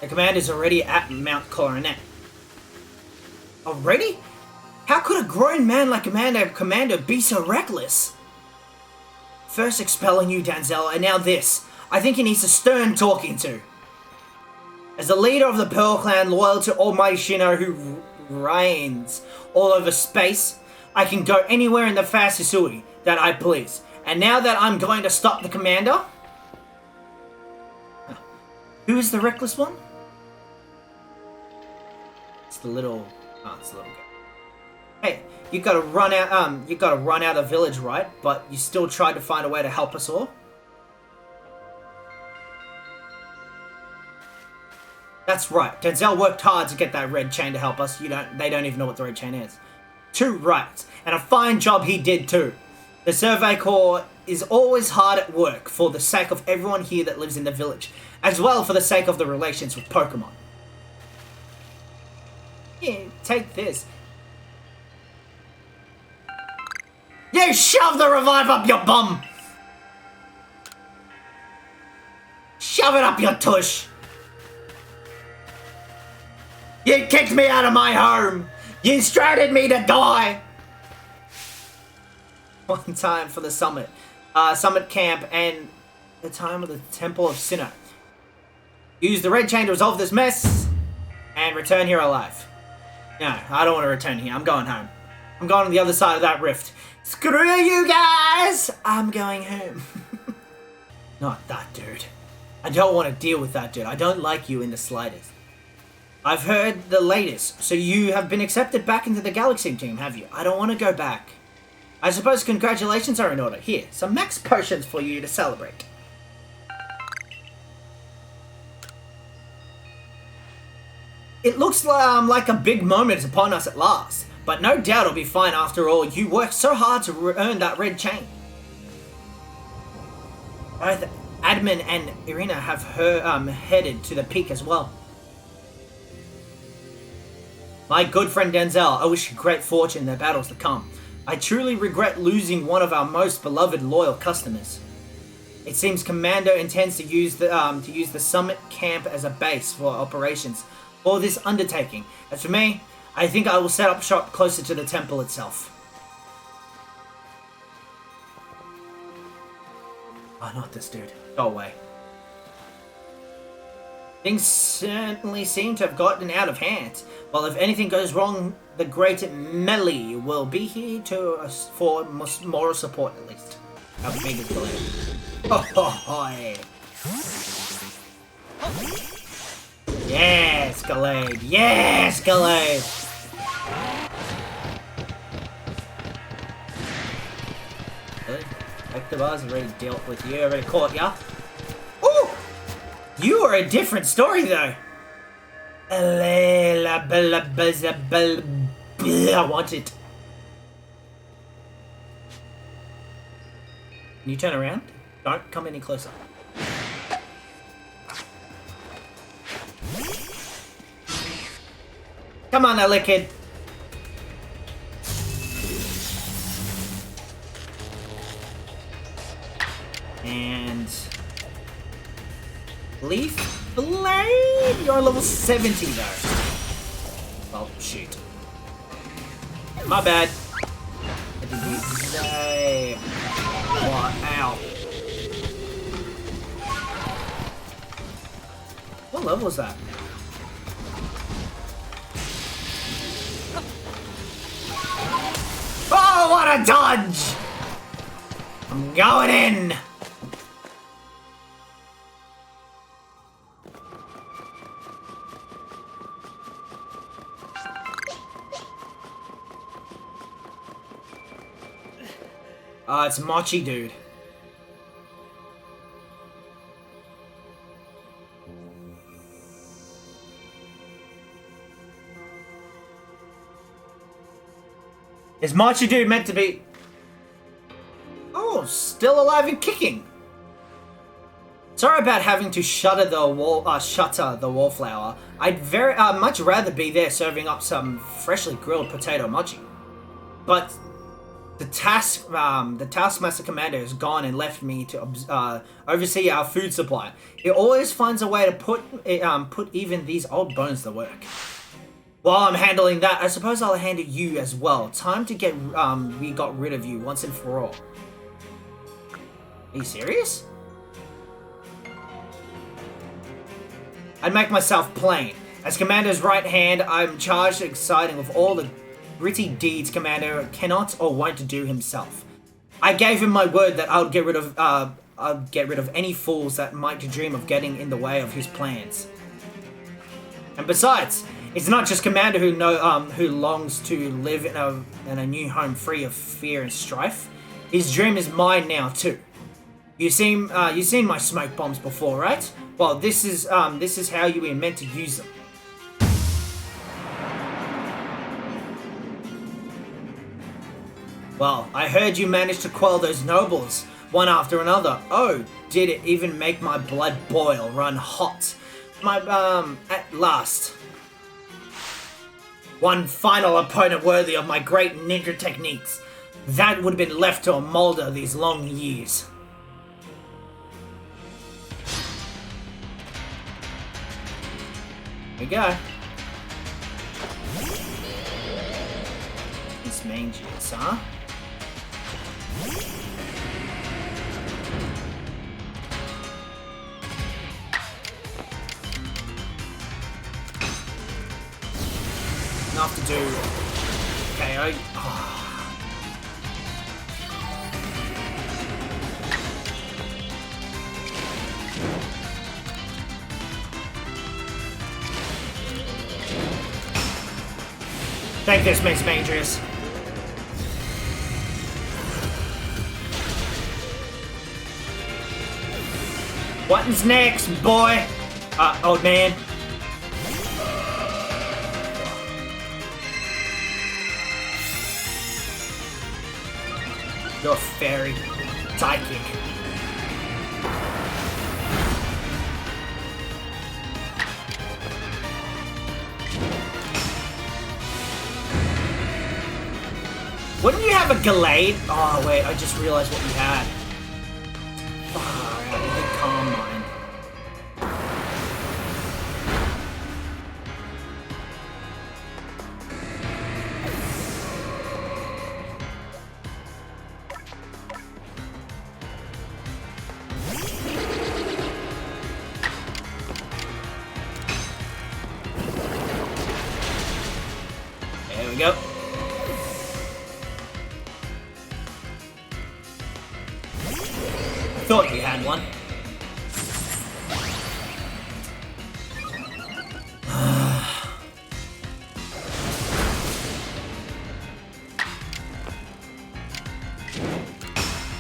The commander's already at Mount Coronet. Already? How could a grown man like Commander be so reckless? First expelling you, Danzell, and now this. I think he needs a stern talking to. As the leader of the Pearl Clan, loyal to Almighty Shino who reigns all over space, I can go anywhere in the Fascisui that I please. And now that I'm going to stop the commander... Who is the reckless one? It's the little... Oh, it's the little guy. Hey, you gotta run out, you gotta run out of the village, right? But you still tried to find a way to help us all? That's right. Danzell worked hard to get that red chain to help us. They don't even know what the red chain is. Too right. And a fine job he did too. The Survey Corps is always hard at work for the sake of everyone here that lives in the village, as well for the sake of the relations with Pokémon. Here, take this. You shove the revive up your bum! Shove it up your tush! You kicked me out of my home! You stranded me to die! One time for the summit camp, and the time of the Temple of Sinnoh. Use the red chain to resolve this mess, and return here alive. No, I don't want to return here. I'm going home. I'm going on the other side of that rift. Screw you guys! I'm going home. Not that dude. I don't want to deal with that dude. I don't like you in the slightest. I've heard the latest, so you have been accepted back into the Galaxy team, have you? I don't want to go back. I suppose congratulations are in order. Here, some max potions for you to celebrate. It looks like a big moment is upon us at last, but no doubt it'll be fine after all. You worked so hard to earn that red chain. Both Admin and Irina have headed to the peak as well. My good friend Danzell, I wish you great fortune in the battles to come. I truly regret losing one of our most beloved loyal customers. It seems Commander intends to use the summit camp as a base for operations for this undertaking. As for me, I think I will set up shop closer to the temple itself. Oh, not this dude. Go away. Things certainly seem to have gotten out of hand. Well, if anything goes wrong, the great Melly will be here for moral support at least. How big is the land? Oh, yes, Gallade! Yes, Gallade! Really? Electabuzz already dealt with you, already caught ya. Ooh! You are a different story, though. I want it. Can you turn around? Don't come any closer. Come on now, little kid. And... Leaf Blade! You're level 70 though. Well, shoot. My bad. I did the same. What? Ow. What level is that? Oh, what a dodge! I'm going in! It's Mochi dude. Is Mochi dude meant to be... Oh, still alive and kicking. Sorry about having to shutter the wallflower. I'd much rather be there serving up some freshly grilled potato mochi. But The Taskmaster Commander is gone and left me to oversee our food supply. He always finds a way to put even these old bones to work. While I'm handling that, I suppose I'll handle you as well. Time to get we got rid of you once and for all. Are you serious? I'd make myself plain. As Commander's right hand, I'm charged and exciting with all the gritty deeds Commander cannot or won't do himself. I gave him my word that I'll get rid of any fools that might dream of getting in the way of his plans. And besides, it's not just Commander who longs to live in a new home free of fear and strife. His dream is mine now too. You've seen my smoke bombs before, right? Well, this is how you were meant to use them. Well, I heard you managed to quell those nobles, one after another. Oh, did it even make my blood boil, run hot? At last. One final opponent worthy of my great ninja techniques. That would have been left to a molder these long years. Here we go. This mangius, huh? Enough to do KO. Oh. Take this, Miss Matrius. What's next, boy? Old man. You're a fairy sidekick. Wouldn't you have a Gallade? Oh wait, I just realized what you had. Alright, I did calm mind. There we go. Thought you had one.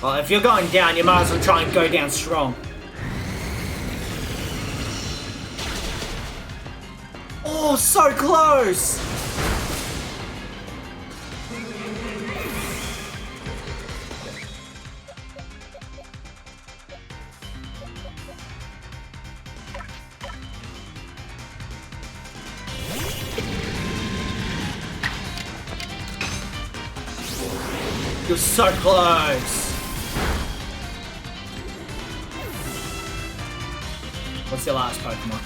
Well, if you're going down, you might as well try and go down strong. Oh, so close! You're so close. What's your last Pokemon?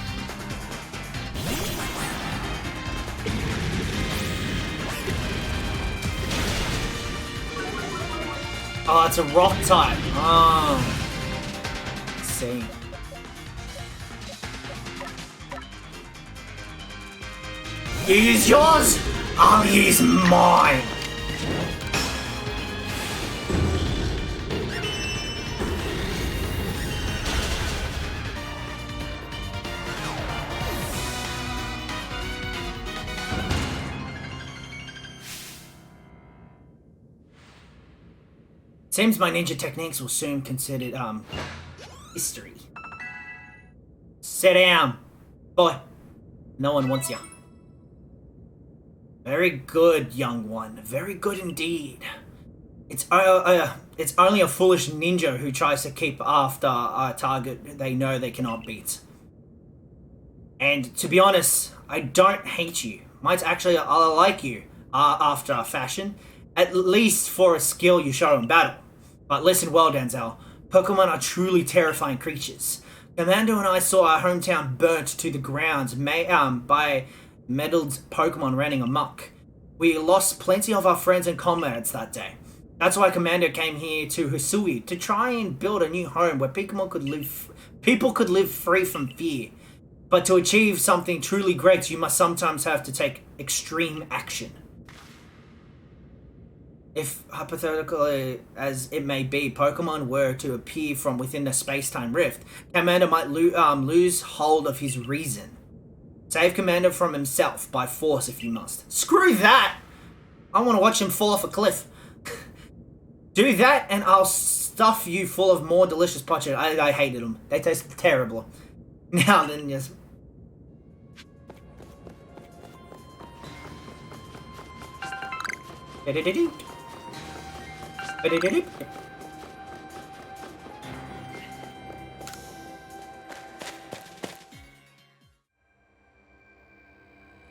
Oh, it's a rock type. Oh. Let's see. You use yours, I'll use mine. Seems my ninja techniques will soon considered history. Sit down, boy. No one wants you. Very good, young one. Very good indeed. It's only a foolish ninja who tries to keep after a target they know they cannot beat. And to be honest, I don't hate you. Might actually I like you after a fashion. At least for a skill you show in battle. But listen well, Danzell. Pokemon are truly terrifying creatures. Commander and I saw our hometown burnt to the ground by meddled Pokemon running amok. We lost plenty of our friends and comrades that day. That's why Commander came here to Hisui to try and build a new home where people could live free from fear. But to achieve something truly great, you must sometimes have to take extreme action. If, hypothetically as it may be, Pokemon were to appear from within the space-time rift, Commander might lose hold of his reason. Save Commander from himself by force if you must. Screw that! I want to watch him fall off a cliff. Do that and I'll stuff you full of more delicious pochos. I hated them. They tasted terrible. Now then, just...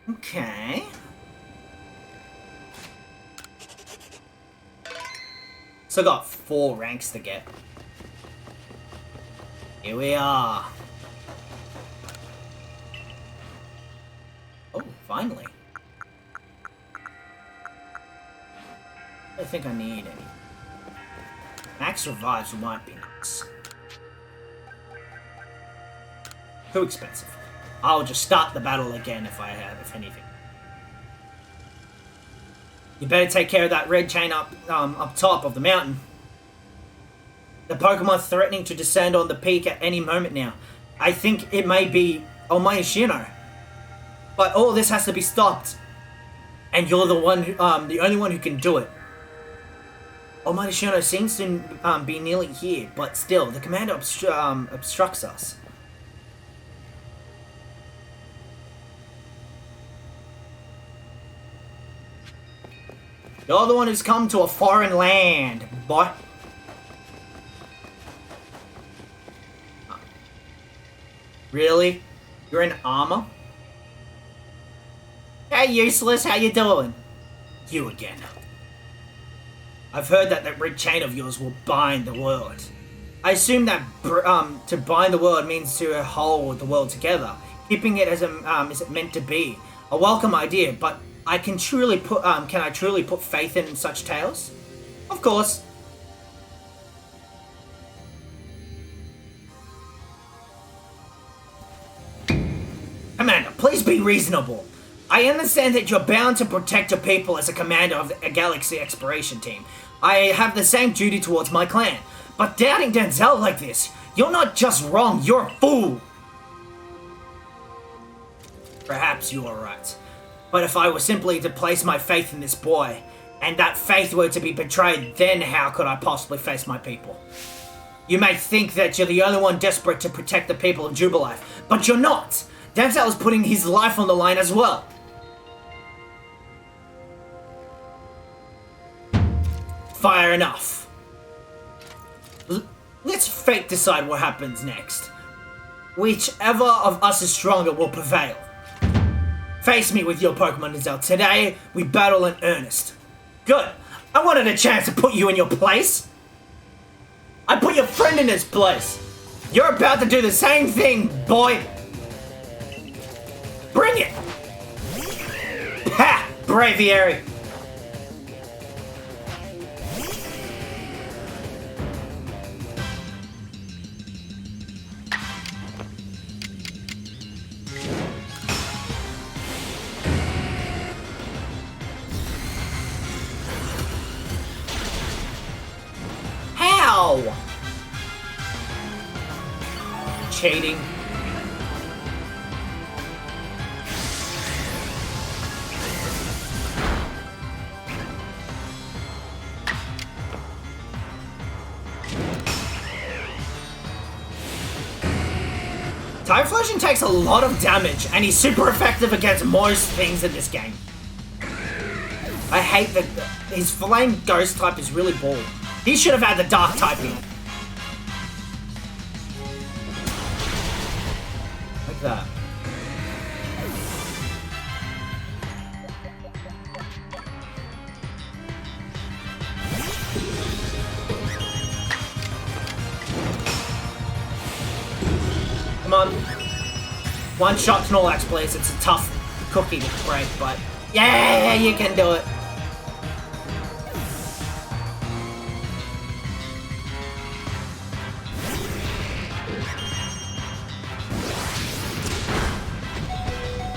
Okay. So I got 4 ranks to get. Here we are. Oh, finally. I don't think I need any. Max revives might be nice. Too expensive. I'll just start the battle again if anything. You better take care of that red chain up top of the mountain. The Pokemon threatening to descend on the peak at any moment now. I think it may be Omayashino. But all this has to be stopped. And you're the only one who can do it. Omayashino seems to be nearly here, but still, the commander obstructs us. You're the one who's come to a foreign land, boy. Really? You're in armor? Hey, useless, how you doing? You again. I've heard that red chain of yours will bind the world. I assume that to bind the world means to hold the world together, keeping it as it meant to be. A welcome idea, but can I truly put faith in such tales? Of course. Commander, please be reasonable. I understand that you're bound to protect your people as a commander of a galaxy exploration team. I have the same duty towards my clan. But doubting Danzell like this, you're not just wrong, you're a fool! Perhaps you are right. But if I were simply to place my faith in this boy, and that faith were to be betrayed, then how could I possibly face my people? You may think that you're the only one desperate to protect the people of Jubilife, but you're not! Danzell is putting his life on the line as well. Fair enough. Let's fate decide what happens next. Whichever of us is stronger will prevail. Face me with your Pokemon, Danzell. Today, we battle in earnest. Good. I wanted a chance to put you in your place. I put your friend in his place. You're about to do the same thing, boy. Bring it. Ha! Braviary. How? Cheating. Typhlosion takes a lot of damage, and he's super effective against most things in this game. I hate that his Flame Ghost type is really bull. He should have had the Dark typing. Like that. one shot Snorlax, please. It's a tough cookie to break, but yeah, you can do it.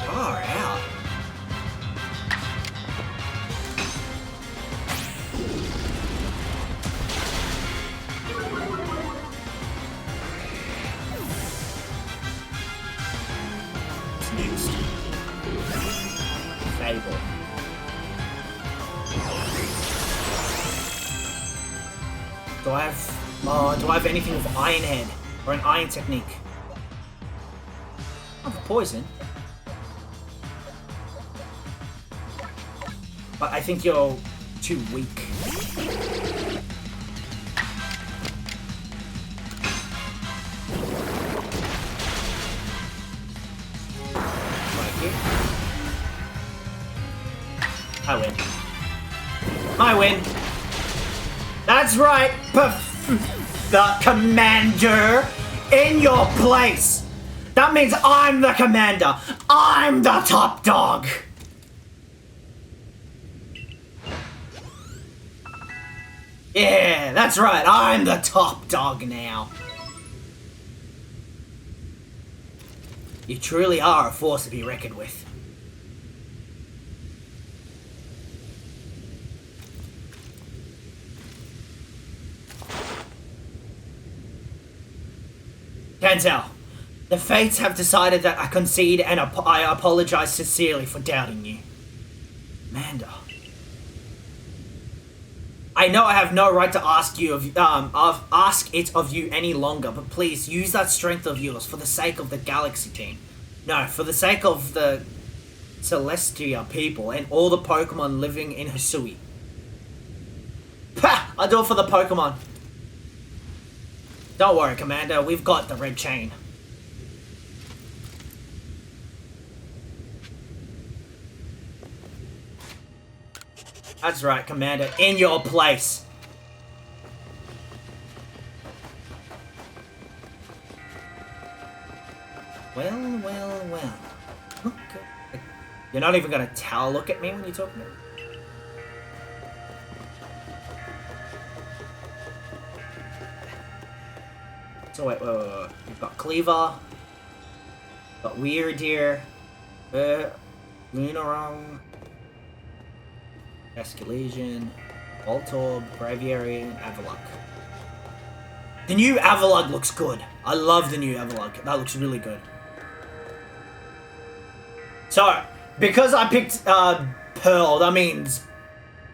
Far out. Fable. Do I have anything with Iron Head or an Iron Technique? I have poison. But I think you're too weak. I win. I win. That's right, the Commander in your place. That means I'm the Commander. I'm the top dog. Yeah, that's right. I'm the top dog now. You truly are a force to be reckoned with. Danzell, the Fates have decided that I concede and I apologize sincerely for doubting you. Amanda. I know I have no right to ask it of you any longer, but please use that strength of yours for the sake of the Galaxy team. No, for the sake of the Celestia people and all the Pokemon living in Hisui. Pah! I'll do it for the Pokemon. Don't worry, Commander, we've got the red chain. That's right, Commander, in your place. Well. Okay. You're not even gonna look at me when you talk to me? So wait. We've got Cleaver. Got Weirdeer. Lunarong. Escalation. Voltorb. Braviary. And Avalok. The new Avalok looks good. I love the new Avalok. That looks really good. So, because I picked Pearl, that means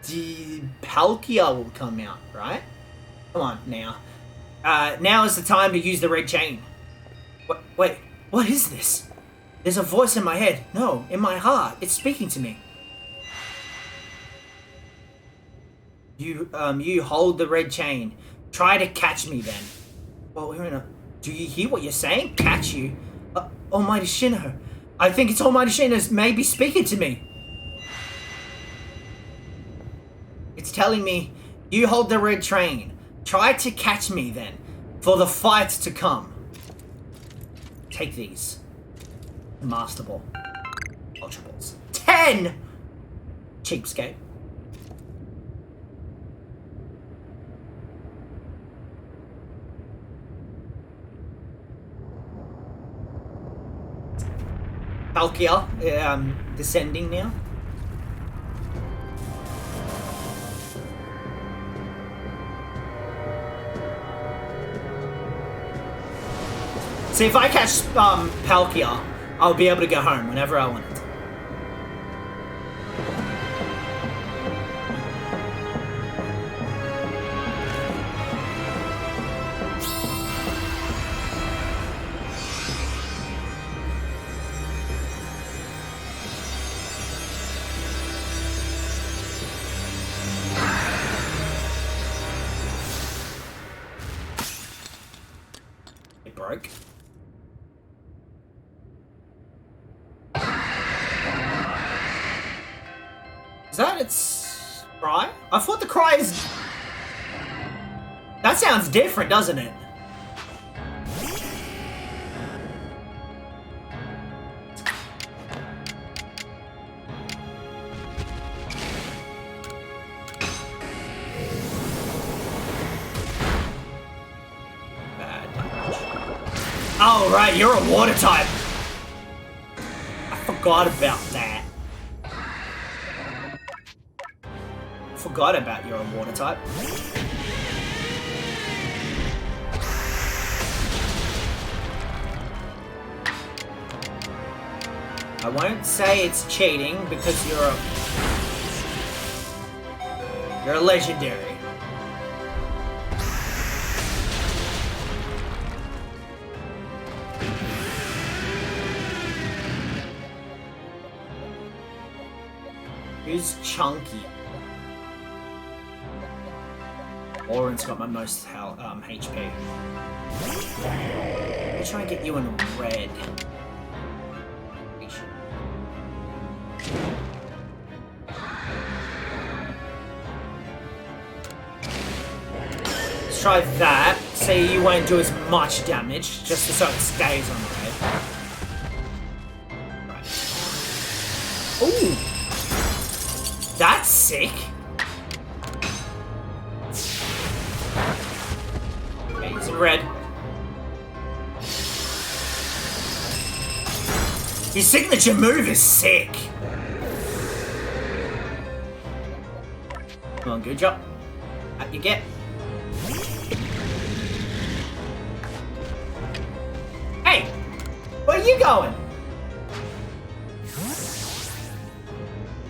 the Palkia will come out, right? Come on, now. Now is the time to use the red chain. Wait, what is this? There's a voice in my head. No, in my heart. It's speaking to me. You hold the red chain. Try to catch me then. Well, we're in a... Do you hear what you're saying? Catch you? Almighty Sinnoh. I think it's Almighty Sinnoh's maybe speaking to me. It's telling me, you hold the red train. Try to catch me then, for the fight to come. Take these. Master Ball. Ultra Balls. 10! Cheapskate. Palkia, descending now. See, if I catch Palkia, I'll be able to go home whenever I want it. It broke. Is that its cry? I thought the cry is... That sounds different, doesn't it? Oh, right, you're a water type. I forgot about that. Forgot about you're a water type. I won't say it's cheating because you're a legendary. Who's chunky? Oren's got my most HP. Let me try and get you in red. Let's try that. See, you won't do as much damage, just so it stays on red. Right. Ooh! That's sick! Okay, he's in red. His signature move is sick! Come on, good job. Up you get. Hey! Where are you going?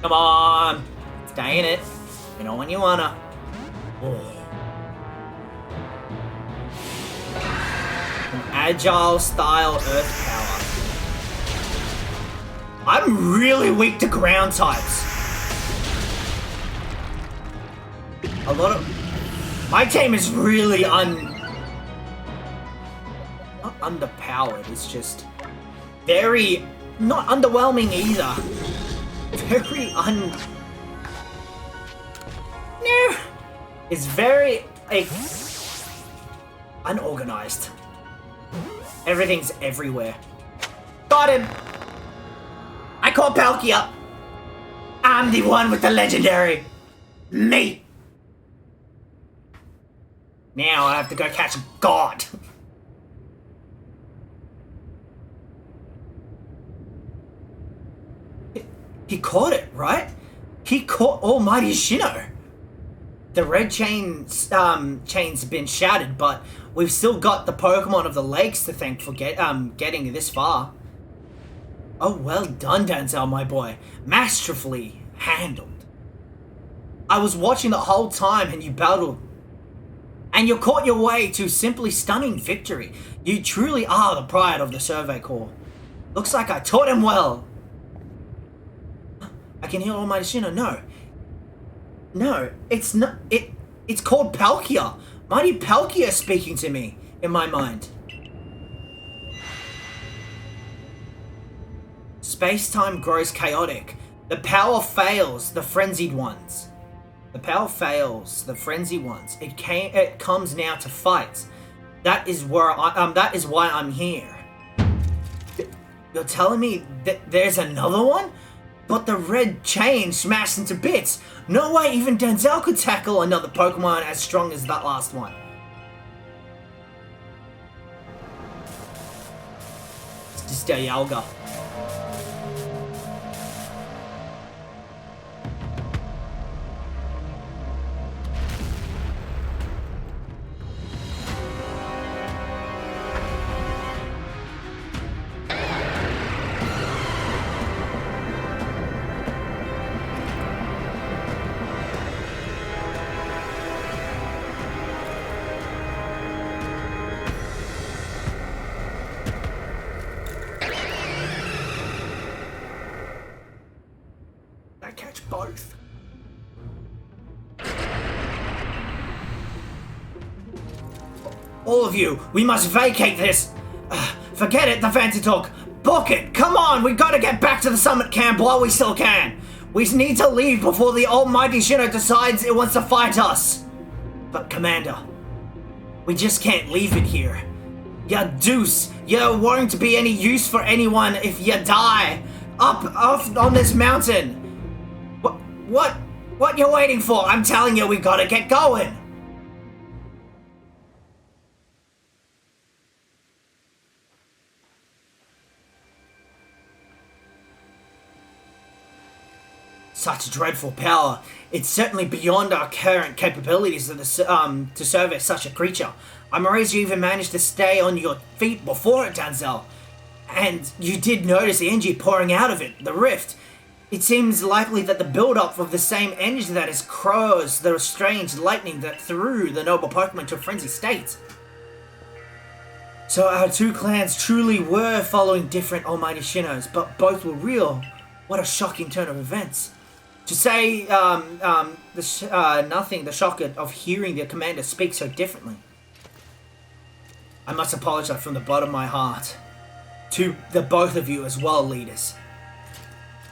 Come on! Stay in it. You know when you wanna. Oh. An agile style earth power. I'm really weak to ground types. A lot of... My team is really not underpowered, it's just very... Not underwhelming either. Very No! It's very, like... unorganized. Everything's everywhere. Got him! I call Palkia! I'm the one with the legendary! Me! Now I have to go catch God. He caught it, right? He caught Almighty Shino. The red chain's been shattered, but we've still got the Pokemon of the lakes to thank for getting this far. Oh, well done, Danzell, my boy. Masterfully handled. I was watching the whole time and you battled. And you caught your way to simply stunning victory. You truly are the pride of the Survey Corps. Looks like I taught him well. I can hear Almighty Shino. No, it's not. It's called Palkia. Mighty Palkia speaking to me in my mind. Space-time grows chaotic. The power fails the frenzied ones. The power fails the frenzied ones. It comes now to fight. That is why I'm here. You're telling me that there's another one? But the red chain smashed into bits. No way even Danzell could tackle another Pokemon as strong as that last one. It's just Dialga. Catch both. All of you, we must vacate this. Forget it, the fancy talk. Book it. Come on, we gotta get back to the summit camp while we still can. We need to leave before the almighty Shino decides it wants to fight us. But Commander, we just can't leave it here. Ya deuce, you won't be any use for anyone if you die up on this mountain. What you waiting for? I'm telling you, we gotta get going. Such dreadful power. It's certainly beyond our current capabilities to service such a creature. I'm amazed you even managed to stay on your feet before it, Danzell. And you did notice the energy pouring out of it, the rift. It seems likely that the build-up of the same energy that has caused the strange lightning that threw the noble Pokemon to a frenzied state. So our two clans truly were following different almighty Shinos, but both were real. What a shocking turn of events. To say nothing, the shock of hearing the commander speak so differently. I must apologize from the bottom of my heart. To the both of you as well, leaders.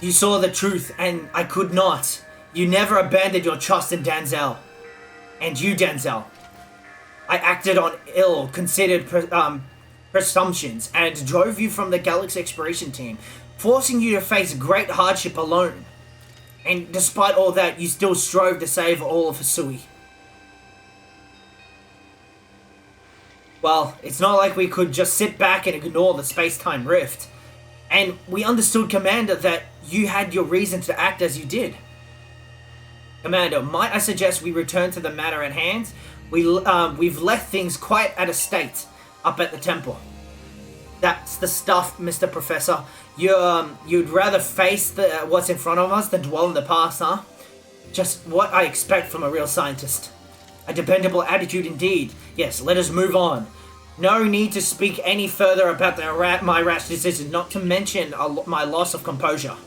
You saw the truth, and I could not. You never abandoned your trust in Danzell. And you, Danzell. I acted on ill-considered presumptions and drove you from the Galaxy Exploration Team, forcing you to face great hardship alone. And despite all that, you still strove to save all of Hisui. Well, it's not like we could just sit back and ignore the space-time rift. And we understood, Commander, that you had your reason to act as you did. Commander, might I suggest we return to the matter at hand? We've left things quite at a state up at the temple. That's the stuff, Mr. Professor. You'd rather face what's in front of us than dwell in the past, huh? Just what I expect from a real scientist. A dependable attitude indeed. Yes, let us move on. No need to speak any further about my rash decision, not to mention my loss of composure.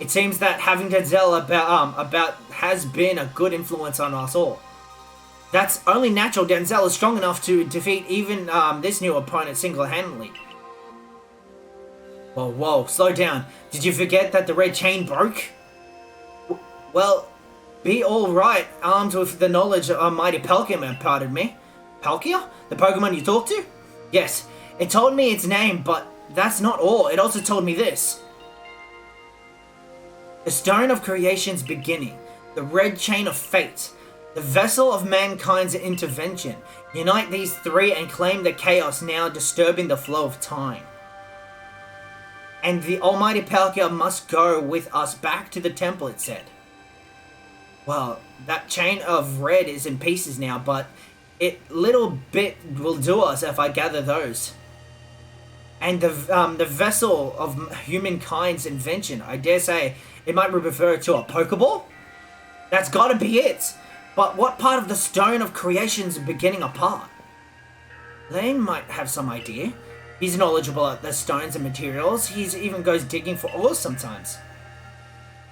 It seems that having Danzell about has been a good influence on us all. That's only natural. Danzell is strong enough to defeat even this new opponent single-handedly. Whoa, slow down. Did you forget that the red chain broke? Well, be all right, armed with the knowledge of mighty Palkia, pardon me. Palkia? The Pokemon you talked to? Yes, it told me its name, but that's not all. It also told me this. The Stone of Creation's beginning, the Red Chain of Fate, the vessel of mankind's intervention. Unite these three and claim the chaos now disturbing the flow of time. And the almighty Palkia must go with us back to the temple, it said. Well, that chain of red is in pieces now, but it little bit will do us if I gather those. And the vessel of humankind's invention, I dare say it might refer to a Pokeball? That's gotta be it. But what part of the Stone of Creation's beginning apart? Lane might have some idea. He's knowledgeable at the stones and materials. He even goes digging for ores sometimes.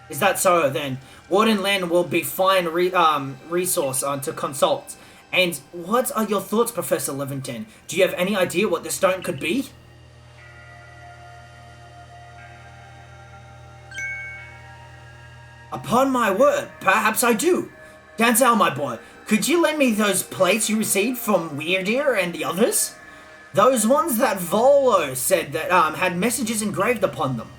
Is that so then? Warden Len will be fine resource to consult. And what are your thoughts, Professor Levington? Do you have any idea what this stone could be? Upon my word, perhaps I do. Danzell, my boy, could you lend me those plates you received from Weirdeer and the others? Those ones that Volo said that had messages engraved upon them.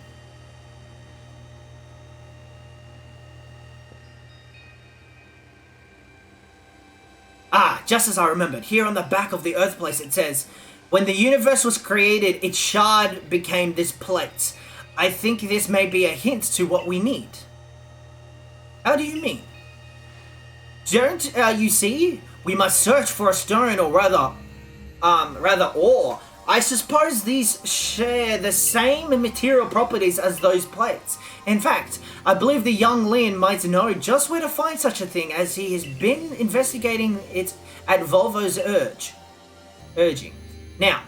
Ah, just as I remembered, here on the back of the Earth Place it says, when the universe was created, its shard became this plate. I think this may be a hint to what we need. How do you mean? Don't you see? We must search for a stone, or rather ore. I suppose these share the same material properties as those plates. In fact, I believe the young Lin might know just where to find such a thing, as he has been investigating it at Volvo's urging. Now,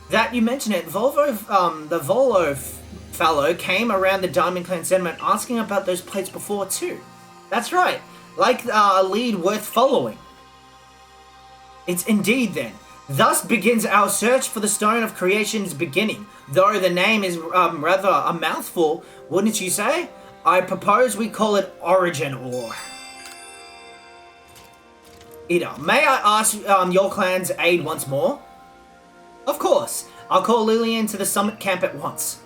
that you mention it, the Volo fellow came around the Diamond Clan settlement asking about those plates before too. That's right, like a lead worth following. It's indeed then. Thus begins our search for the Stone of Creation's beginning. Though the name is rather a mouthful, wouldn't you say? I propose we call it Origin Ore. Ida, may I ask your clan's aid once more? Of course. I'll call Lillian to the summit camp at once.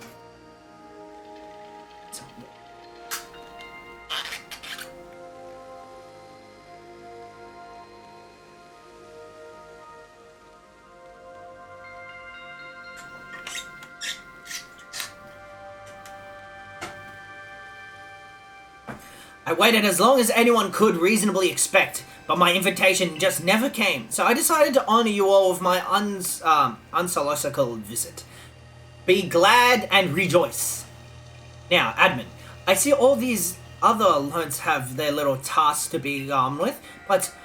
I waited as long as anyone could reasonably expect, but my invitation just never came, so I decided to honor you all with my unsolicited visit. Be glad and rejoice. Now, admin, I see all these other loans have their little tasks to be with, but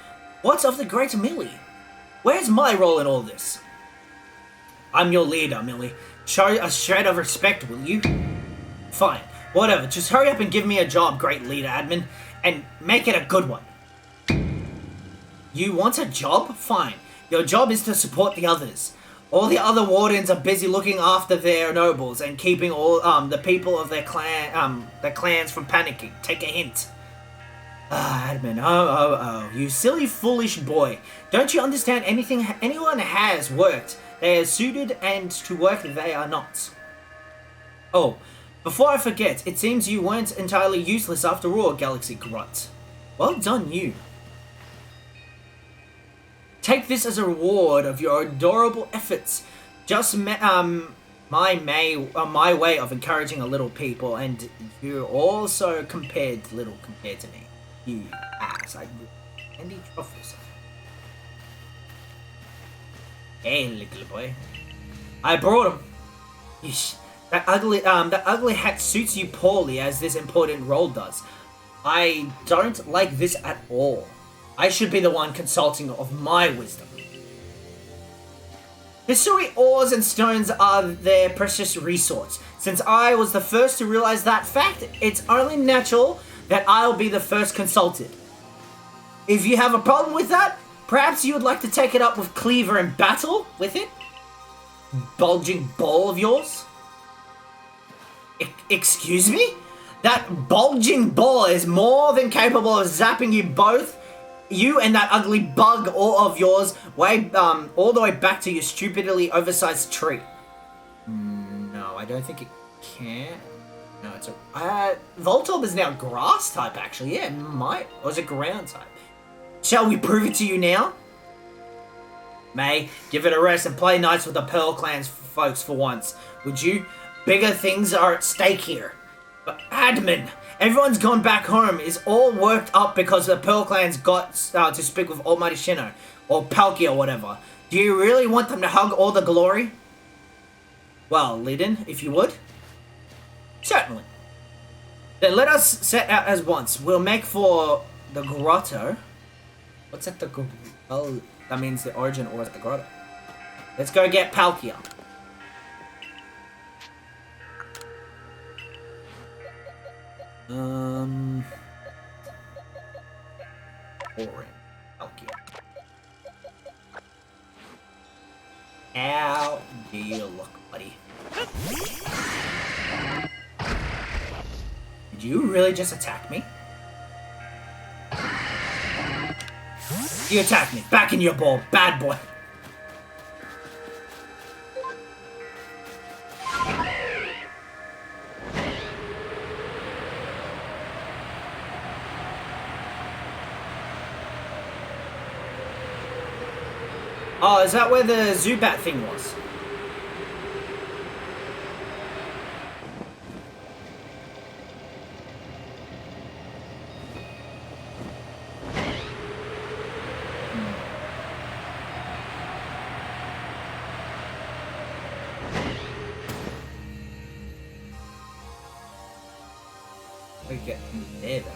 what's of the great Millie? Where's my role in all this? I'm your leader, Millie. Show a shred of respect, will you? Fine. Whatever. Just hurry up and give me a job, great leader, admin, and make it a good one. You want a job? Fine. Your job is to support the others. All the other wardens are busy looking after their nobles and keeping all the people of their clans from panicking. Take a hint. Admin, oh, you silly foolish boy. Don't you understand anyone has worked? They are suited, and to work they are not. Oh, before I forget, it seems you weren't entirely useless after all, Galaxy Grunt. Well done, you. Take this as a reward of your adorable efforts. Just my way of encouraging a little people, and you're also compared to me. You ass. Candy truffles. Hey, little boy. I brought him. Yeesh. That ugly hat suits you poorly, as this important role does. I don't like this at all. I should be the one consulting of my wisdom. History ores and stones are their precious resource. Since I was the first to realize that fact, it's only natural that I'll be the first consulted. If you have a problem with that, perhaps you would like to take it up with Cleaver and battle with it? Bulging ball of yours? Excuse me? That bulging ball is more than capable of zapping you both, you and that ugly bug of yours, all the way back to your stupidly oversized tree. No, I don't think it can. No, it's a... Voltorb is now grass type, actually. Yeah, it might. Or is it ground type? Shall we prove it to you now? May, give it a rest and play nice with the Pearl Clan's folks for once. Would you? Bigger things are at stake here. But admin, everyone's gone back home, is all worked up because the Pearl Clan's got to speak with Almighty Sinnoh, or Palkia or whatever. Do you really want them to hug all the glory? Well, Lydon, if you would. Certainly. Then let us set out as once. We'll make for the grotto. What's at the... Oh, that means the origin or at the grotto. Let's go get Palkia. Orin. Palkia. How do you look, buddy? Did you really just attack me? You attacked me. Back in your ball, bad boy. Oh, is that where the Zubat thing was? We get there though.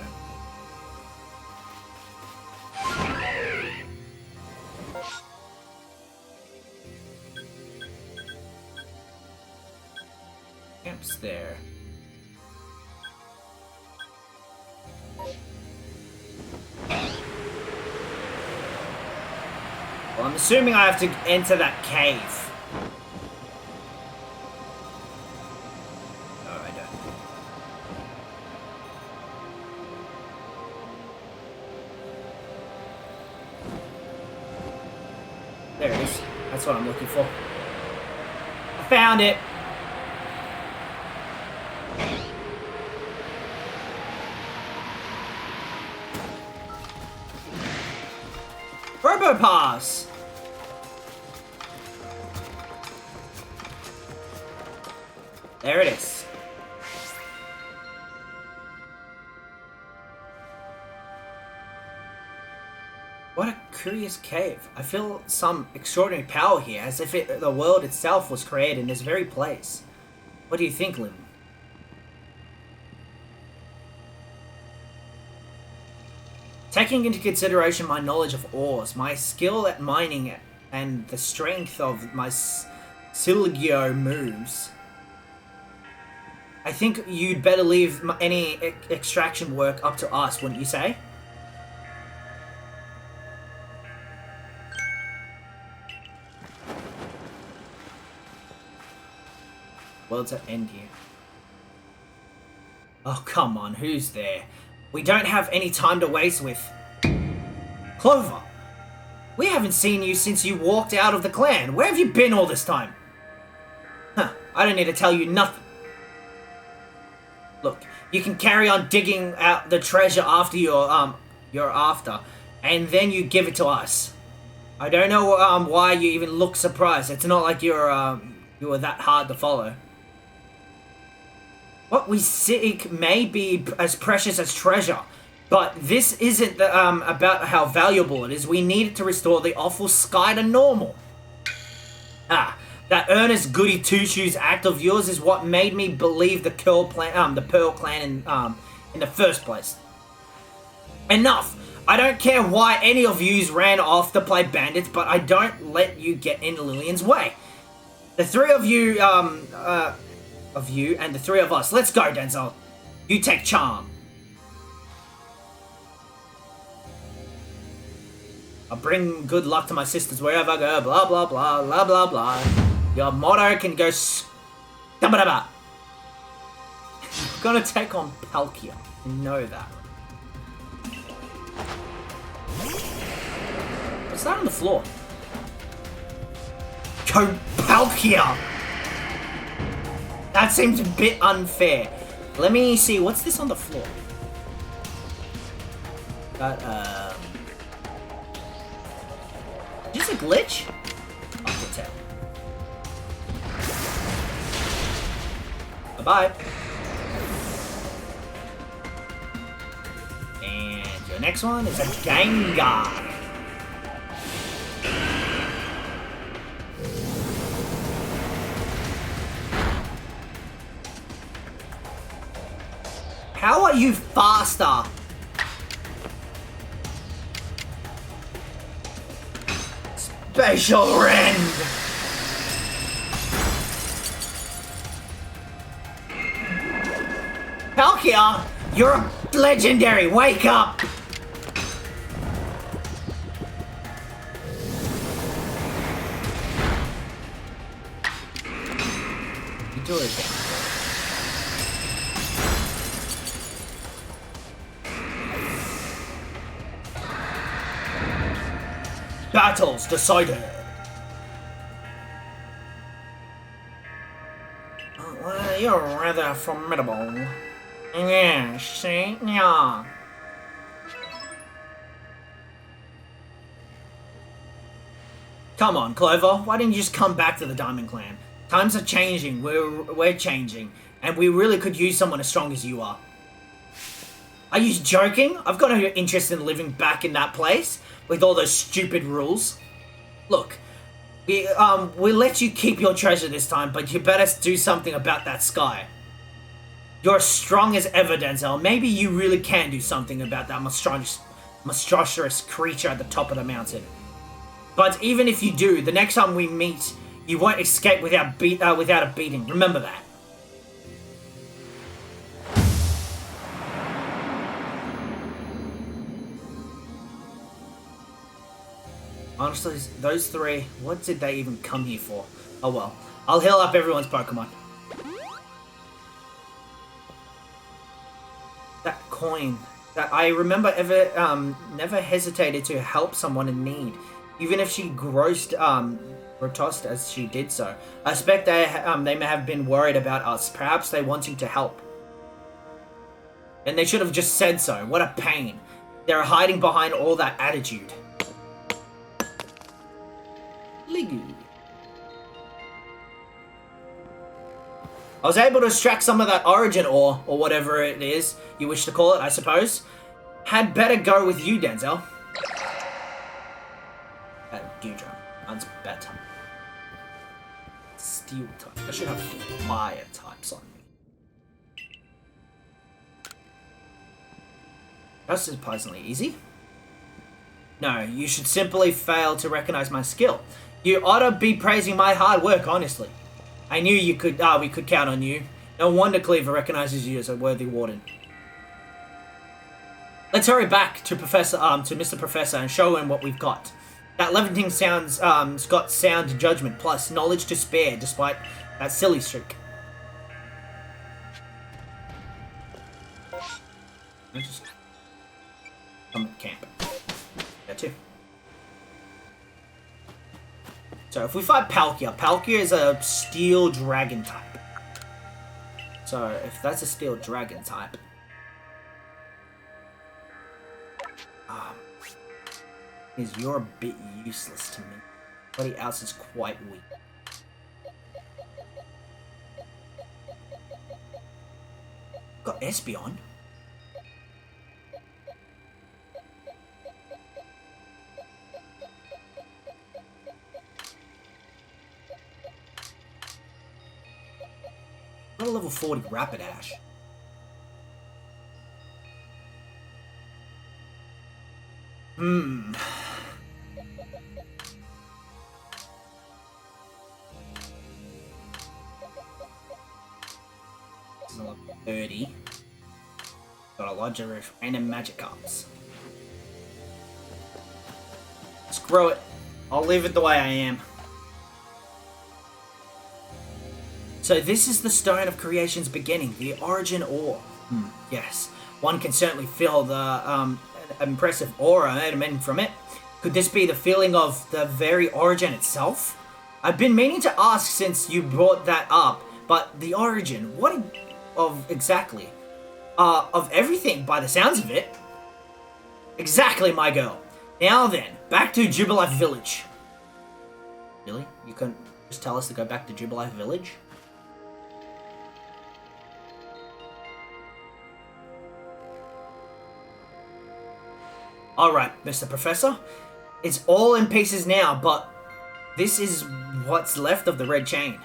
Camp's there. Well, I'm assuming I have to enter that cave. No, I don't. There it is. That's what I'm looking for. I found it. Pass. There it is. What a curious cave. I feel some extraordinary power here, as if the world itself was created in this very place. What do you think, Lynn? Taking into consideration my knowledge of ores, my skill at mining, and the strength of my Silgio moves, I think you'd better leave any extraction work up to us, wouldn't you say? World's at end here. Oh, come on, who's there? We don't have any time to waste with... Clover! We haven't seen you since you walked out of the clan. Where have you been all this time? Huh, I don't need to tell you nothing. Look, you can carry on digging out the treasure after you're after, and then you give it to us. I don't know why you even look surprised. It's not like you were that hard to follow. What we seek may be as precious as treasure, but this isn't about how valuable it is. We need it to restore the awful sky to normal. Ah, that earnest goody two-shoes act of yours is what made me believe the Pearl Clan in the first place. Enough! I don't care why any of yous ran off to play bandits, but I don't let you get in Lillian's way. The three of you, and the three of us. Let's go, Danzell. You take charm. I'll bring good luck to my sisters wherever I go. Blah, blah, blah, blah, blah, blah. Your motto can go I'm gonna take on Palkia. You know that. What's that on the floor? Go Palkia! That seems a bit unfair. Let me see, what's this on the floor? Got, is this a glitch? I can tell. Bye-bye. And your next one is a Gengar. How are you faster? Special Rend! Palkia, you're a legendary! Wake up! You do it again. Battles decided. Well, you're rather formidable. Yeah, see? Yeah. Come on, Clover. Why didn't you just come back to the Diamond Clan? Times are changing. We're changing. And we really could use someone as strong as you are. Are you joking? I've got no interest in living back in that place with all those stupid rules. Look, we let you keep your treasure this time, but you better do something about that sky. You're as strong as ever, Danzell. Maybe you really can do something about that monstrous creature at the top of the mountain. But even if you do, the next time we meet, you won't escape without a beating. Remember that. Honestly, those three, what did they even come here for? Oh well. I'll heal up everyone's Pokemon. That coin. That I remember never hesitated to help someone in need. Even if she grotesque as she did so. I expect they may have been worried about us. Perhaps they wanting to help. And they should have just said so. What a pain. They're hiding behind all that attitude. I was able to extract some of that origin ore, or whatever it is you wish to call it, I suppose. Had better go with you, Danzell. steel type. I should have fire types on me. That's surprisingly easy. No, you should simply fail to recognize my skill. You ought to be praising my hard work, honestly. I knew you could. We could count on you. No wonder Cleaver recognizes you as a worthy warden. Let's hurry back to Mr. Professor and show him what we've got. That levitation sounds got sound judgment plus knowledge to spare, despite that silly streak. Just come to camp. There too. So if we fight Palkia, Palkia is a steel dragon type. So if that's a steel dragon type, you're a bit useless to me. Everybody else is quite weak. Got Espeon. Got a level 40 Rapidash. This is a level 30. Got a larger roof and a Magikarps. Screw it. I'll leave it the way I am. So this is the Stone of Creation's beginning, the origin ore. Yes, one can certainly feel the impressive aura emanating from it. Could this be the feeling of the very origin itself? I've been meaning to ask since you brought that up, but the origin, what of exactly? Of everything by the sounds of it. Exactly, my girl. Now then, back to Jubilife Village. Really? You couldn't just tell us to go back to Jubilife Village? Alright, Mr. Professor. It's all in pieces now, but this is what's left of the red chain.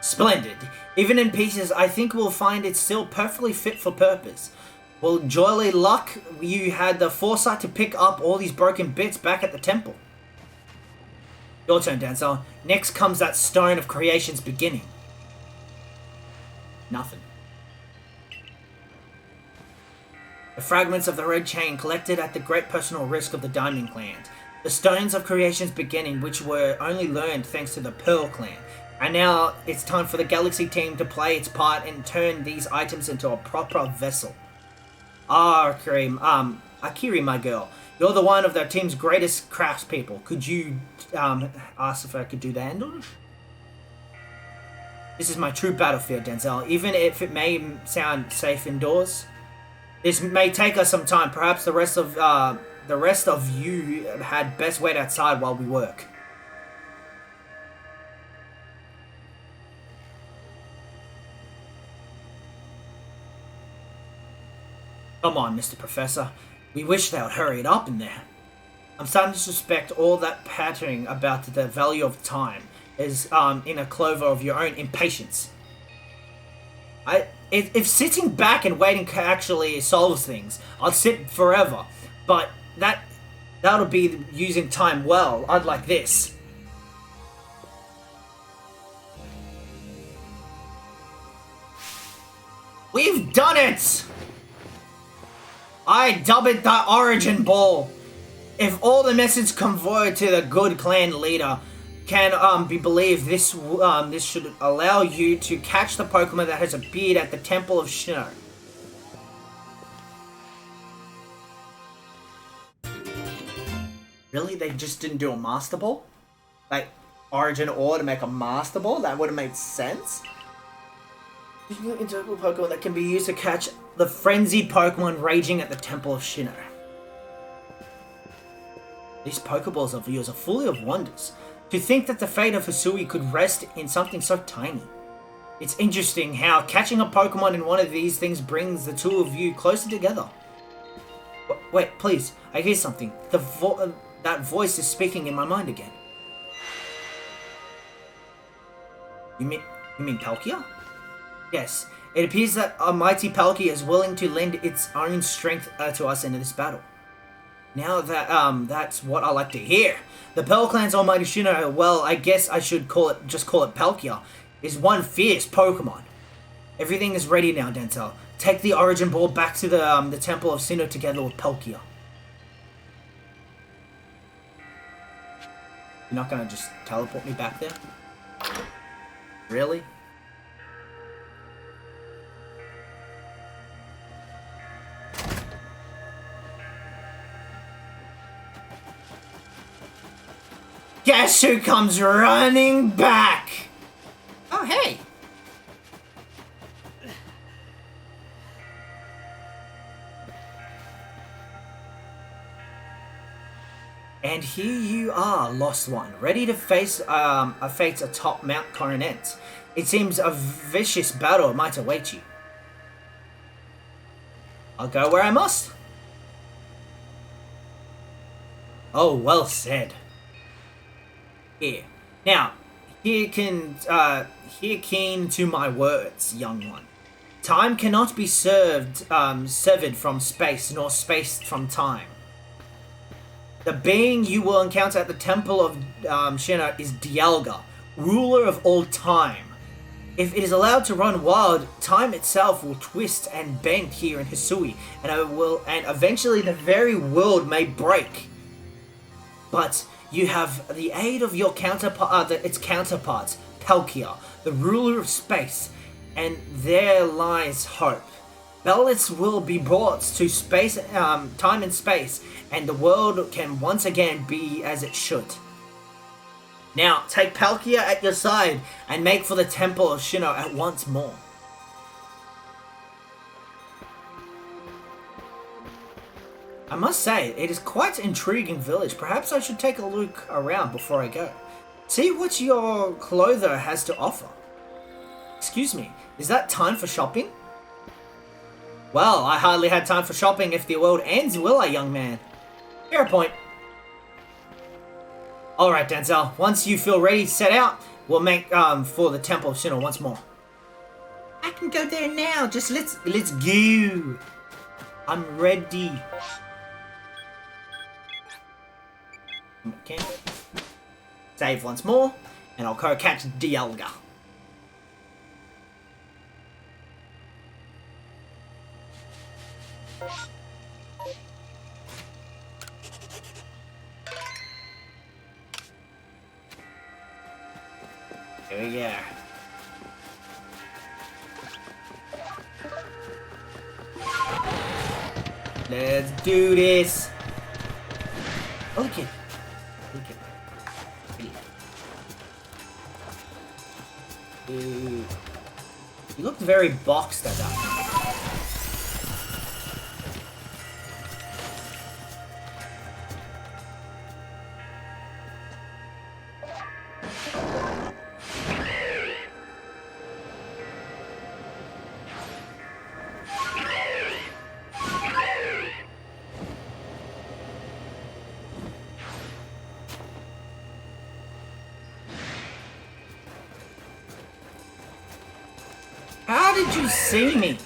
Splendid. Even in pieces, I think we'll find it still perfectly fit for purpose. Well, jolly luck you had the foresight to pick up all these broken bits back at the temple. Your turn, Danzell. Next comes that Stone of Creation's beginning. Nothing. The fragments of the red chain collected at the great personal risk of the Diamond Clan. The Stones of Creation's beginning, which were only learned thanks to the Pearl Clan. And now it's time for the Galaxy team to play its part and turn these items into a proper vessel. Akiri, my girl, you're the one of the team's greatest craftspeople. Could you ask if I could do the handle? This is my true battlefield, Danzell. Even if it may sound safe indoors, this may take us some time. Perhaps the rest of you had best wait outside while we work. Come on, Mr. Professor. We wish they would hurry it up in there. I'm starting to suspect all that pattering about the value of time is in a clover of your own impatience. If sitting back and waiting actually solves things, I'll sit forever. But that'll be using time well, unlike this. We've done it! I dub it the Origin Ball. If all the message conveyed to the good clan leader can be believed, this should allow you to catch the Pokemon that has appeared at the Temple of Sinnoh. Really? They just didn't do a Master Ball? Like, Origin Ore to make a Master Ball? That would have made sense. Interpol Pokemon that can be used to catch the frenzied Pokemon raging at the Temple of Sinnoh. These Pokeballs of yours are full of wonders. To think that the fate of Hisui could rest in something so tiny. It's interesting how catching a Pokemon in one of these things brings the two of you closer together. Wait, please, I hear something. That voice is speaking in my mind again. You mean Palkia? Yes. It appears that our mighty Palkia is willing to lend its own strength to us in this battle. Now that's what I like to hear. The Pearl Clan's almighty Sinnoh, well, I guess I should call it Palkia, is one fierce Pokemon. Everything is ready now, Danzell. Take the Origin Ball back to the Temple of Sinnoh together with Palkia. You're not gonna just teleport me back there? Really? Guess who comes running back? Oh, hey. And here you are, Lost One, ready to face a fate atop Mount Coronet. It seems a vicious battle might await you. I'll go where I must. Oh, well said. Here. Now, hearken to my words, young one. Time cannot be severed from space, nor space from time. The being you will encounter at the Temple of Sinnoh is Dialga, ruler of all time. If it is allowed to run wild, time itself will twist and bend here in Hisui, and eventually the very world may break. But you have the aid of your its counterparts, Palkia, the ruler of space, and there lies hope. Balance will be brought to space, time and space, and the world can once again be as it should. Now, take Palkia at your side and make for the Temple of Sinnoh at once more. I must say, it is quite an intriguing village. Perhaps I should take a look around before I go. See what your clother has to offer. Excuse me, is that time for shopping? Well, I hardly had time for shopping if the world ends, will I, young man? Fair point. Alright, Danzell, once you feel ready to set out, we'll make for the Temple of Sinnoh once more. I can go there now, just let's go. I'm ready. Okay. Save once more, and I'll go catch Dialga. Here we go. Let's do this. Oh, look at. You look very boxed at that. How did you see me?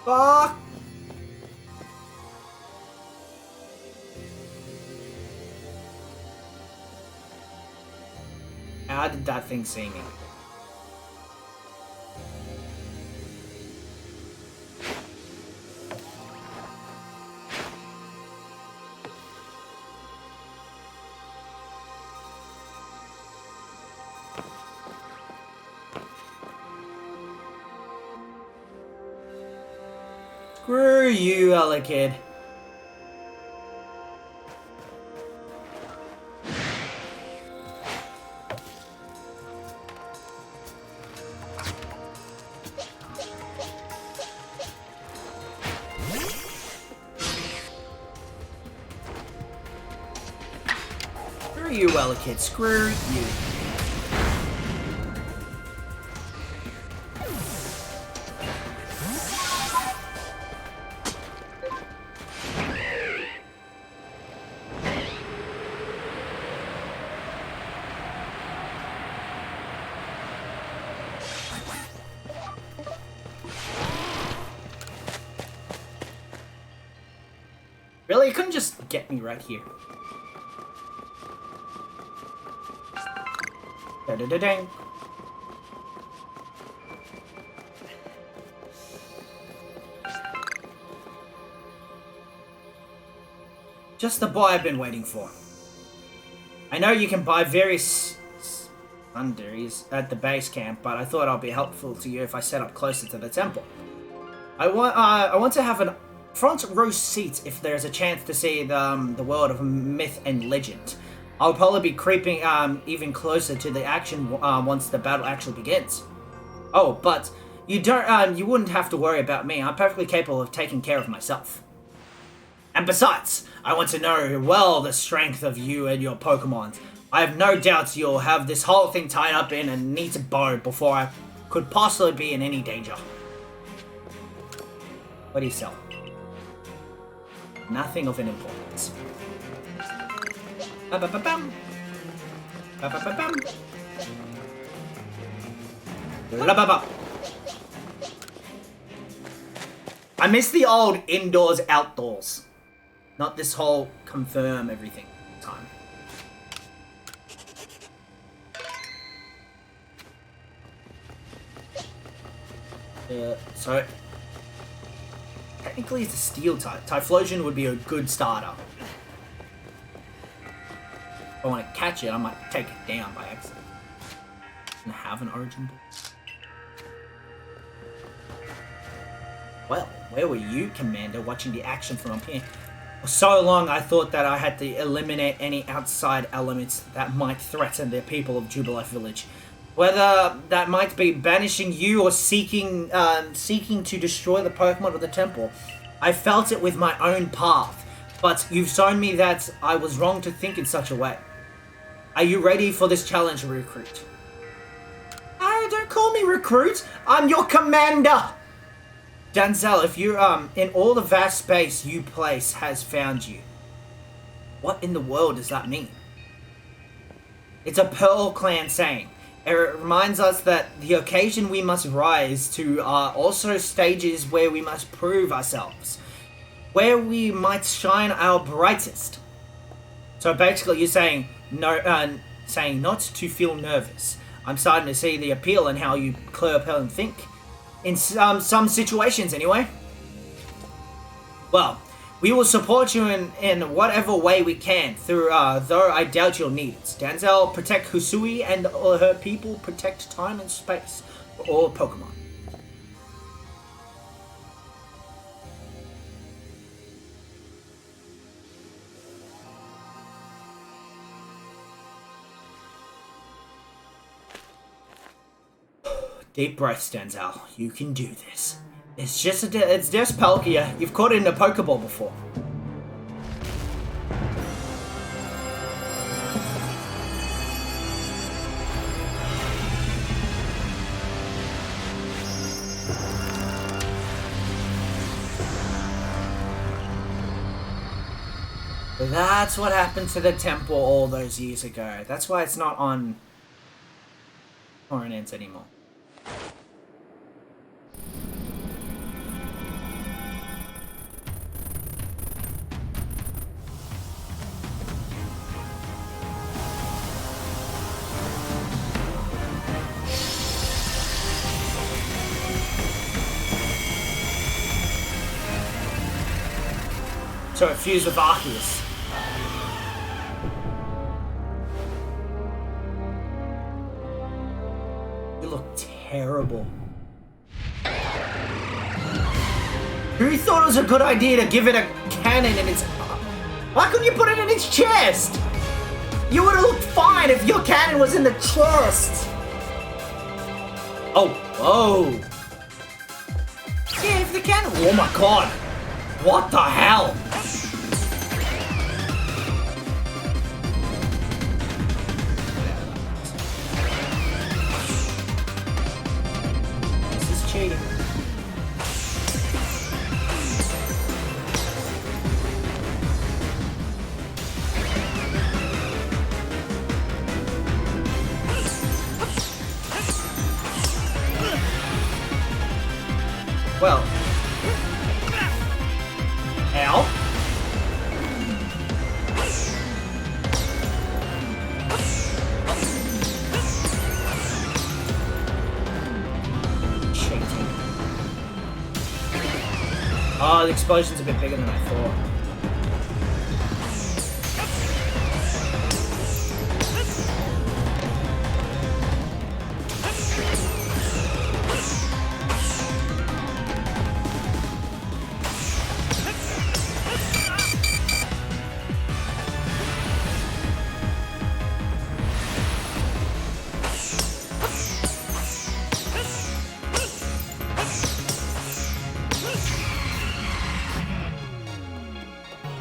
Fuck. How did that thing see me? Screw you, Ella kid. you, Wella Kid. Screw you. Really? You couldn't just get me right here. Da-da-da-dang. Just the boy I've been waiting for. I know you can buy various sundries at the base camp, but I thought I'd be helpful to you if I set up closer to the temple. I want to have a front row seat if there's a chance to see the world of myth and legend. I'll probably be creeping even closer to the action once the battle actually begins. Oh, but you wouldn't have to worry about me. I'm perfectly capable of taking care of myself. And besides, I want to know well the strength of you and your Pokémon. I have no doubts you'll have this whole thing tied up in a neat bow before I could possibly be in any danger. What do you sell? Nothing of an importance. Ba-ba-ba-bam. Ba-ba-ba-bam. La-ba-ba. I miss the old indoors, outdoors. Not this whole confirm everything time. So technically it's a steel type. Typhlosion would be a good starter. If I want to catch it, I might take it down by accident. And have an origin ball. Well, where were you, Commander, watching the action from up here? For so long I thought that I had to eliminate any outside elements that might threaten the people of Jubilife Village. Whether that might be banishing you or seeking to destroy the Pokemon of the temple. I felt it with my own path, but you've shown me that I was wrong to think in such a way. Are you ready for this challenge, Recruit? Don't call me Recruit. I'm your commander. Danzell, if you in all the vast space you place has found you. What in the world does that mean? It's a Pearl Clan saying. It reminds us that the occasion we must rise to are also stages where we must prove ourselves, where we might shine our brightest. So basically, you're saying no, saying not to feel nervous. I'm starting to see the appeal in how you clear up and think, in some situations anyway. Well, we will support you in whatever way we can, through though I doubt you'll need it. Danzell, protect Husui and her people, protect time and space for all Pokemon. Deep breaths, Danzell. You can do this. It's just Palkia. You've caught it in a Pokeball before. That's what happened to the temple all those years ago. That's why it's not on Coronets anymore. So it fused with Arceus. You look terrible. Who thought it was a good idea to give it a cannon in its... Why couldn't you put it in its chest? You would have looked fine if your cannon was in the chest. Oh, whoa. Yeah, if the cannon... Oh my god. What the hell? Oh, the explosion's a bit bigger than I thought.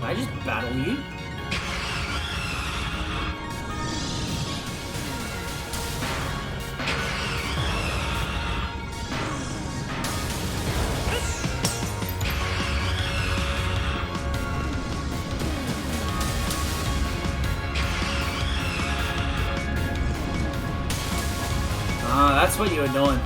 Can I just battle you? Ah, that's what you were doing.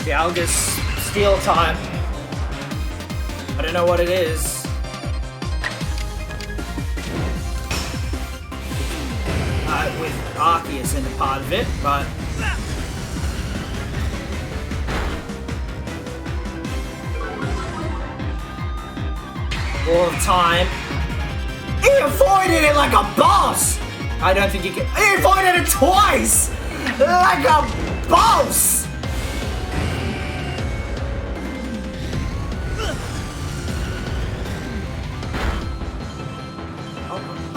Dialga's steel type. I don't know what it is. With Arceus in a part of it, but all the time. He avoided it like a boss! I don't think you can. He avoided it twice! Like a boss!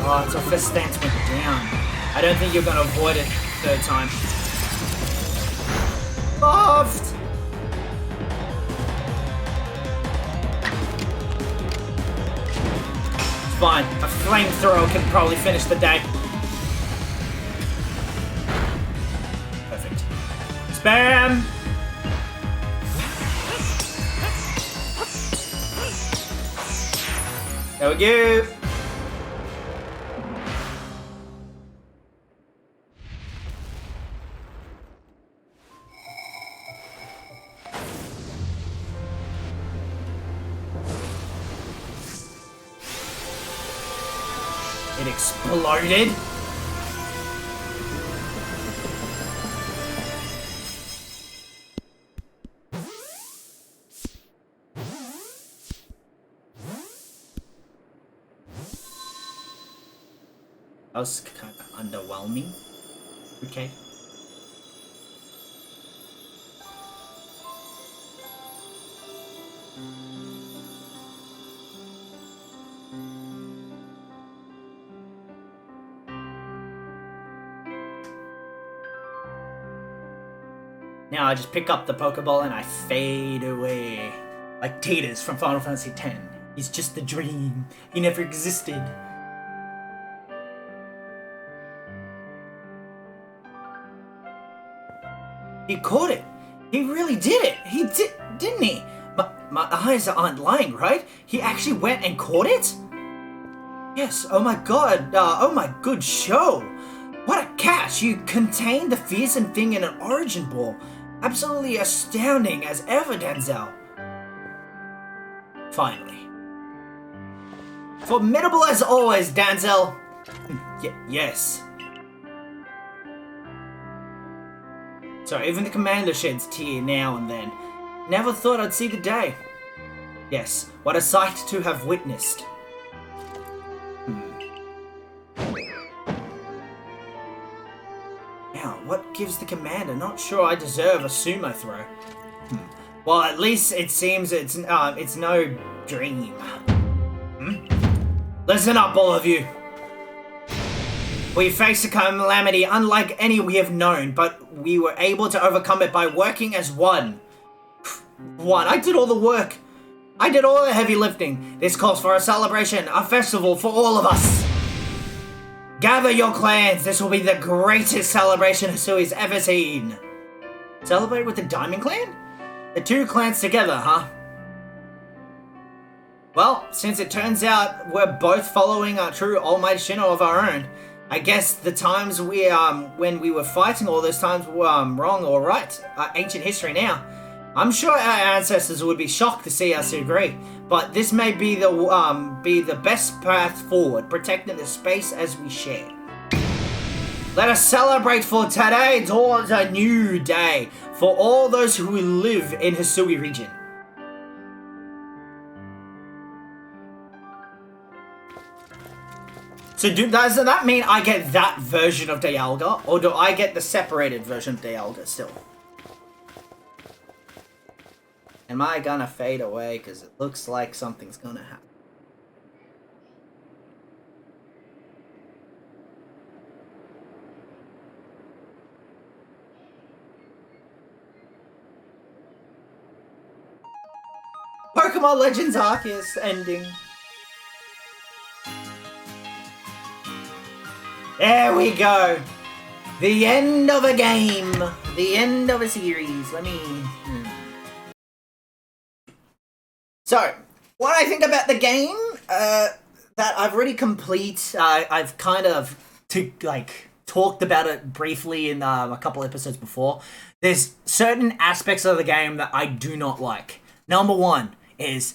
Oh, it's our first stance went down. I don't think you're gonna avoid it third time. Buffed! It's fine. A flamethrower can probably finish the day. Perfect. Spam! There we go. It exploded. That was kind of underwhelming. Okay. Now I just pick up the Pokeball and I fade away. Like Tidus from Final Fantasy X. He's just a dream. He never existed. He caught it. He really did it. He did, didn't he? My eyes aren't lying, right? He actually went and caught it? Yes, oh my god. Oh my good show. What a catch. You contained the fearsome thing in an Origin Ball. Absolutely astounding as ever, Danzell. Finally. Formidable as always, Danzell. Yes. So even the commander sheds tear now and then. Never thought I'd see the day. Yes, what a sight to have witnessed. Now, what gives the commander? Not sure I deserve a sumo throw. Well, at least it seems it's no dream. Listen up, all of you. We faced a calamity unlike any we have known, but we were able to overcome it by working as one. I did all the work. I did all the heavy lifting. This calls for a celebration, a festival for all of us. Gather your clans. This will be the greatest celebration Hisui's ever seen. Celebrate with the Diamond Clan? The two clans together, huh? Well, since it turns out we're both following our true All Might Shino of our own, I guess the times when we were fighting all those times were wrong or right. Ancient history now. I'm sure our ancestors would be shocked to see us agree, but this may be the best path forward, protecting the space as we share. Let us celebrate, for today dawns a new day for all those who live in Hisui region. So does that mean I get that version of Dialga, or do I get the separated version of Dialga still? Am I gonna fade away? Because it looks like something's gonna happen. Pokemon Legends Arceus ending. There we go. The end of a game. The end of a series. Let me... So, what I think about the game, that I've already complete, I've kind of talked about it briefly in a couple episodes before. There's certain aspects of the game that I do not like. Number one is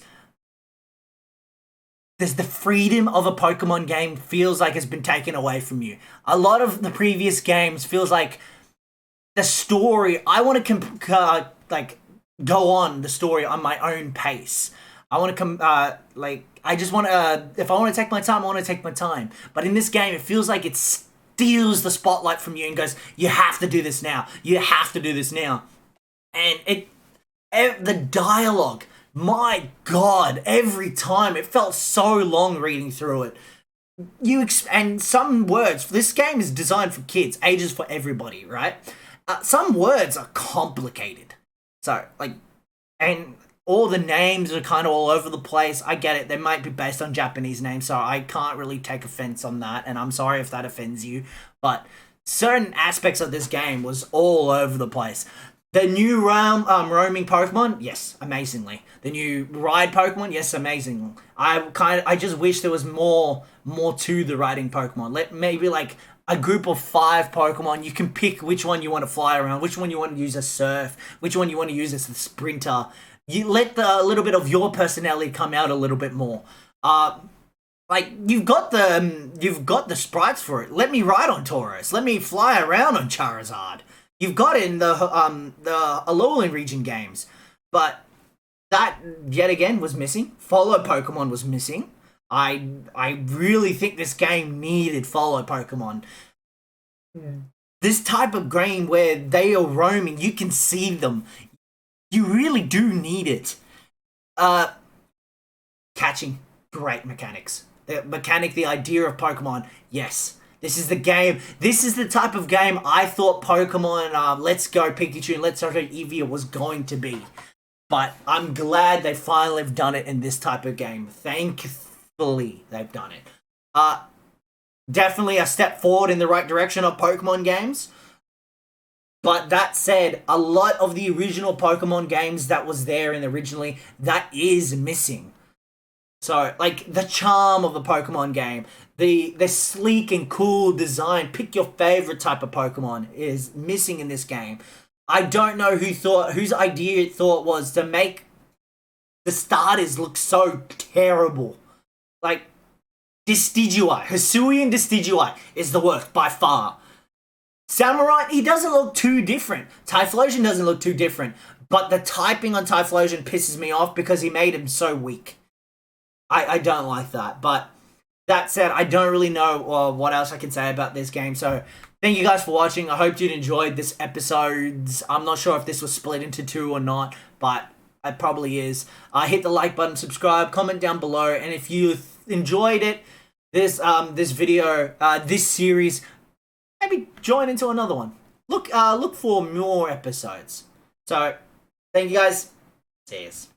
there's the freedom of a Pokemon game feels like it's been taken away from you. A lot of the previous games feels like the story, I want to go on the story on my own pace. I want to I just want to, if I want to take my time, I want to take my time. But in this game, it feels like it steals the spotlight from you and goes, you have to do this now. You have to do this now. And the dialogue, my God, every time, it felt so long reading through it. And some words, this game is designed for kids, ages for everybody, right? Some words are complicated. So, and all the names are kind of all over the place. I get it. They might be based on Japanese names, so I can't really take offense on that, and I'm sorry if that offends you. But certain aspects of this game was all over the place. The new roaming Pokemon, yes, amazingly. The new ride Pokemon, yes, amazing. I just wish there was more to the riding Pokemon. Maybe like a group of 5 Pokemon. You can pick which one you want to fly around, which one you want to use as Surf, which one you want to use as the Sprinter. You let a little bit of your personality come out a little bit more. You've got the sprites for it. Let me ride on Tauros. Let me fly around on Charizard. You've got it in the Alolan region games, but that yet again was missing. Follow Pokemon was missing. I really think this game needed follow Pokemon. This type of game where they are roaming, you can see them. You really do need it. Catching, great mechanics. The idea of Pokemon, yes. This is the game. This is the type of game I thought Pokemon Let's Go Pikachu and Let's Go Eevee was going to be. But I'm glad they finally have done it in this type of game. Thankfully, they've done it. Definitely a step forward in the right direction of Pokemon games. But that said, a lot of the original Pokemon games that was there in originally, that is missing. So, the charm of the Pokemon game, the sleek and cool design, pick your favorite type of Pokemon, is missing in this game. I don't know whose idea it thought was to make the starters look so terrible. Decidueye, Hisuian Decidueye is the worst by far. Samurai, he doesn't look too different. Typhlosion doesn't look too different. But the typing on Typhlosion pisses me off because he made him so weak. I don't like that. But that said, I don't really know what else I can say about this game. So thank you guys for watching. I hope you enjoyed this episode. I'm not sure if this was split into 2 or not, but it probably is. Hit the like button, subscribe, comment down below. And if you enjoyed it, this video, this series, maybe join into another one. Look for more episodes. So, thank you guys. Cheers.